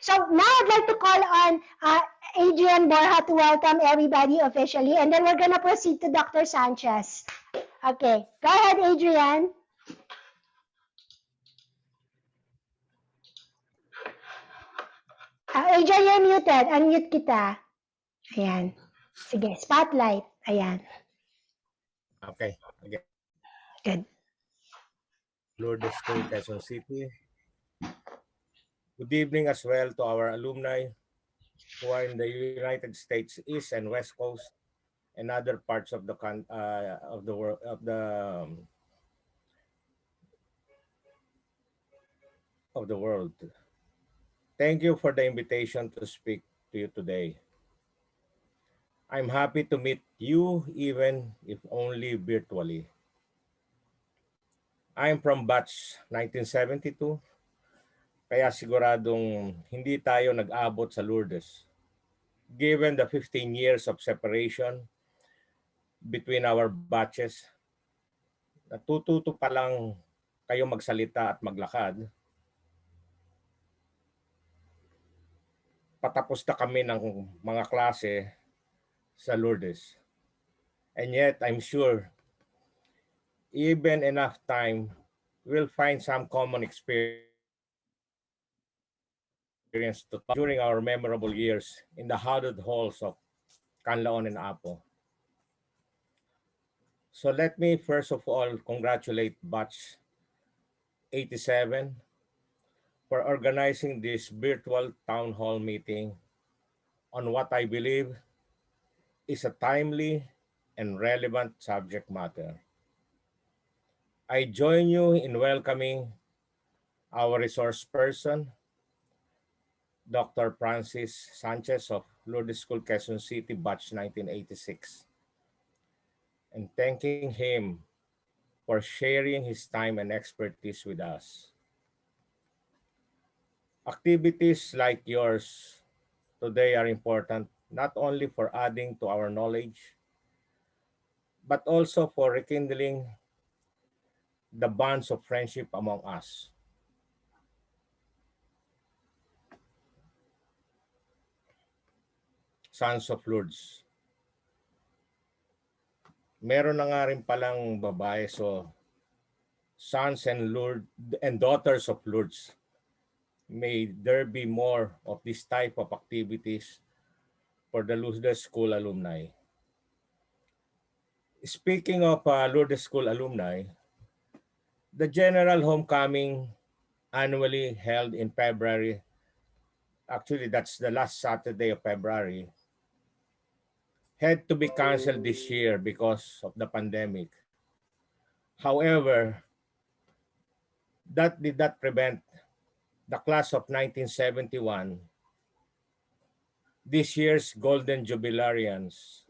So now I'd like to call on Adrian Borja to welcome everybody officially, and then we're gonna proceed to Dr. Sanchez. Okay, go ahead, Adrian. Adrian, you're muted. Unmute kita. Ayan. Sige, spotlight. Ayan. Okay. Again, Good. Lourdes School, Quezon City. Good evening as well to our alumni who are in the United States East and West Coast and other parts of the world of the world. Thank you for the invitation to speak to you today. I'm happy to meet you even if only virtually. I'm from batch 1972, kaya siguradong hindi tayo nag-abot sa Lourdes. Given the 15 years of separation between our batches, natututo pa lang kayo magsalita at maglakad, patapos na kami ng mga klase sa Lourdes. And yet, I'm sure, even enough time, we'll find some common experience to talk during our memorable years in the hallowed halls of Canlaon and Apo. So let me first of all congratulate Batch 87 for organizing this virtual town hall meeting on what I believe is a timely and relevant subject matter. I join you in welcoming our resource person, Dr. Francis Sanchez of Lourdes School, Quezon City, batch 1986, and thanking him for sharing his time and expertise with us. Activities like yours today are important not only for adding to our knowledge, but also for rekindling the bonds of friendship among us. Sons of Lourdes. Meron na nga rin palang babae, so sons and daughters of Lourdes. May there be more of this type of activities for the Lourdes School alumni. Speaking of Lourdes School alumni, the general homecoming annually held in February, actually that's the last Saturday of February, had to be canceled this year because of the pandemic. However, that did not prevent the class of 1971, this year's Golden Jubilarians,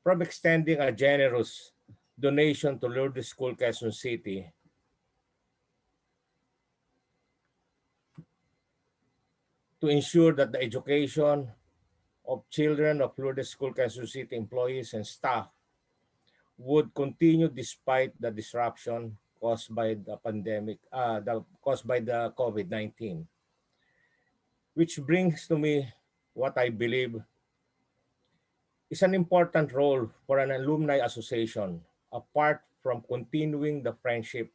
from extending a generous donation to Lourdes School, Quezon City, to ensure that the education of children of Lourdes School, Quezon City employees and staff would continue despite the disruption caused by the pandemic, caused by the COVID-19. Which brings to me what I believe is an important role for an alumni association, apart from continuing the friendship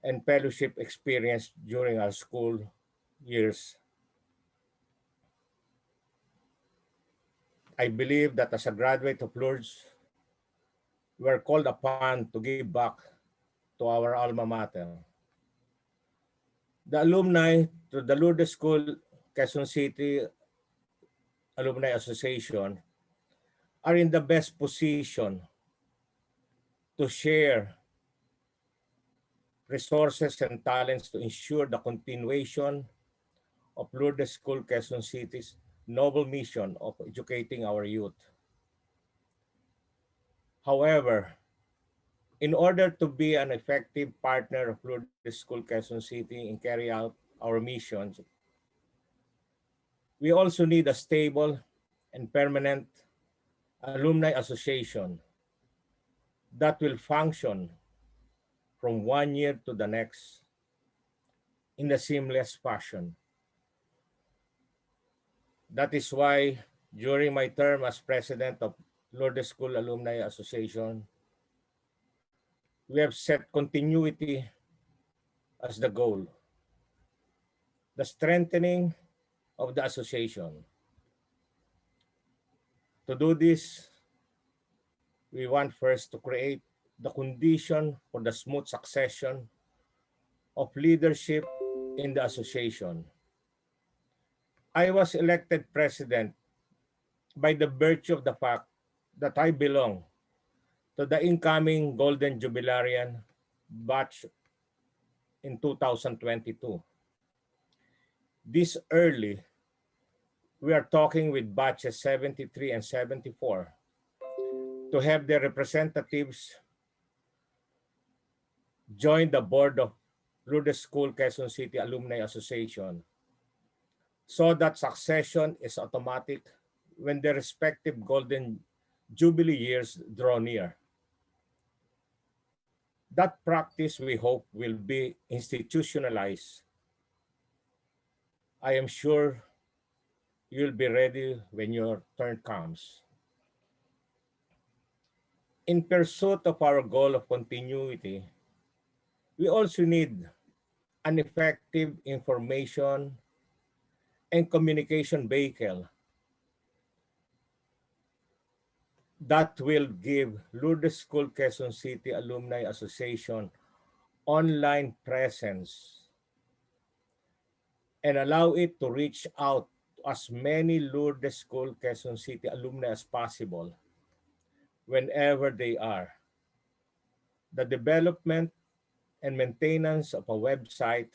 and fellowship experience during our school years. I believe that as a graduate of Lourdes, we're called upon to give back to our alma mater. The alumni to the Lourdes School, Quezon City Alumni Association are in the best position to share resources and talents to ensure the continuation of Lourdes School, Quezon City's noble mission of educating our youth. However, in order to be an effective partner of Lourdes School, Quezon City in carry out our missions, we also need a stable and permanent alumni association that will function from one year to the next in a seamless fashion. That is why during my term as president of Lourdes School Alumni Association, we have set continuity as the goal, the strengthening of the association. To do this, we want first to create the condition for the smooth succession of leadership in the association. I was elected president by the virtue of the fact that I belong to the incoming Golden Jubilarian batch in 2022. This early, we are talking with batches 73 and 74 to have their representatives join the board of Lourdes School Quezon City Alumni Association so that succession is automatic when the respective Golden Jubilee years draw near. That practice we hope will be institutionalized. I am sure you'll be ready when your turn comes. In pursuit of our goal of continuity, we also need an effective information and communication vehicle that will give Lourdes School Quezon City Alumni Association online presence and allow it to reach out to as many Lourdes School Quezon City alumni as possible whenever they are. The development and maintenance of a website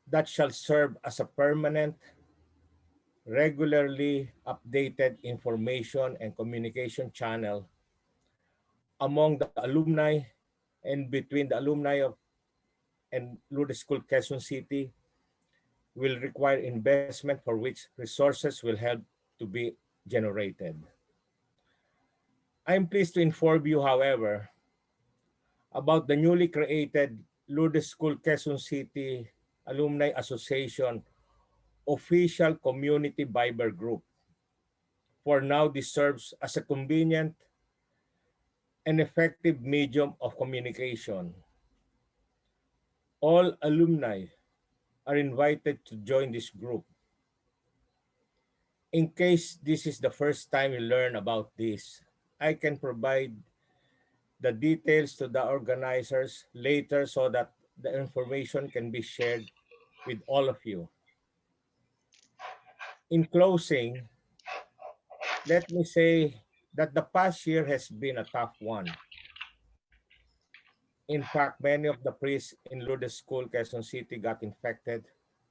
that shall serve as a permanent, regularly updated information and communication channel among the alumni and between the alumni of and Lourdes School Quezon City will require investment for which resources will help to be generated. I am pleased to inform you, however, about the newly created Lourdes School Quezon City Alumni Association official community Viber group. For now, this serves as a convenient and effective medium of communication. All alumni are invited to join this group. In case this is the first time you learn about this, I can provide the details to the organizers later so that the information can be shared with all of you. In closing, let me say that the past year has been a tough one. In fact, many of the priests in Lourdes School, Quezon City, got infected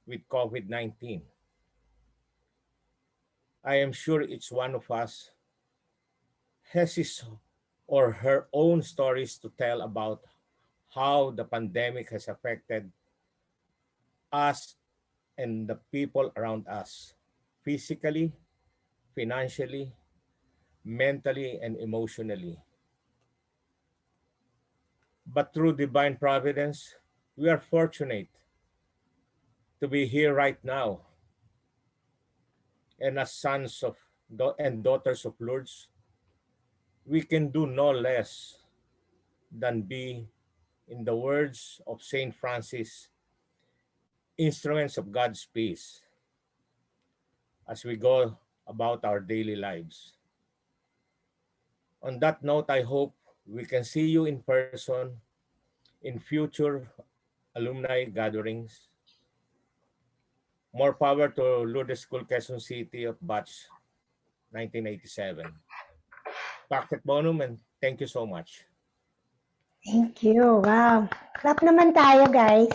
with COVID-19. I am sure each one of us has his or her own stories to tell about how the pandemic has affected us and the people around us physically, financially, mentally, and emotionally. But through divine providence, we are fortunate to be here right now. And as sons of and daughters of Lourdes, we can do no less than be, in the words of Saint Francis, instruments of God's peace as we go about our daily lives. On that note, I hope we can see you in person in future alumni gatherings. More power to Lourdes School Quezon City of Batch 1987. Packet bonum and thank you so much. Thank you. Wow. Clap naman tayo, guys.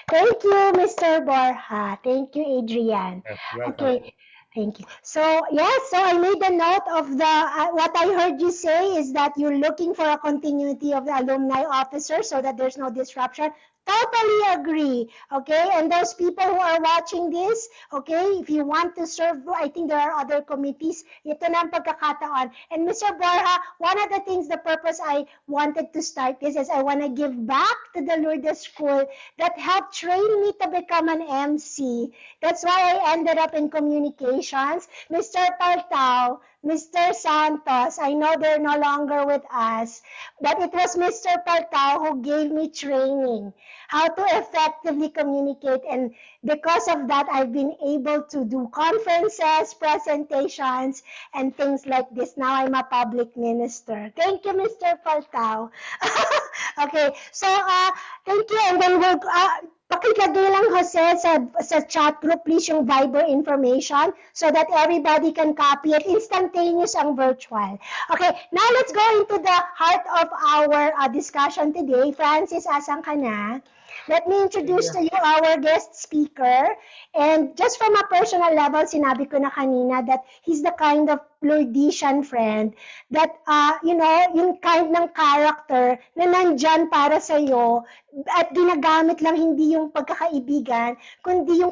Thank you, Mr. Borja. Thank you, Adrian. Welcome. Okay. Thank you. So, yes, so I made a note of the, what I heard you say is that you're looking for a continuity of the alumni officer so that there's no disruption. Totally agree. Okay, and those people who are watching this, okay, if you want to serve, I think there are other committees. Ito na ang pagkakataon. And Mr. Borja, one of the things, the purpose I wanted to start this is I want to give back to the Lourdes School that helped train me to become an MC. That's why I ended up in communications. Mr. Paltao, Mr. Santos, I know they're no longer with us, but it was Mr. Paltao who gave me training how to effectively communicate. And because of that, I've been able to do conferences, presentations, and things like this. Now I'm a public minister. Thank you, Mr. Paltao. Okay, so thank you. And then we'll, pakilagay lang, Jose, sa chat group, please, yung Viber information so that everybody can copy it. Instantaneous ang virtual. Okay, now let's go into the heart of our discussion today. Francis, asan ka na? Let me introduce to you our guest speaker. And just from a personal level, sinabi ko na kanina that he's the kind of Lourdesian friend that, yung kind ng character na nandyan para sa'yo at ginagamit lang hindi yung pagkakaibigan, kundi yung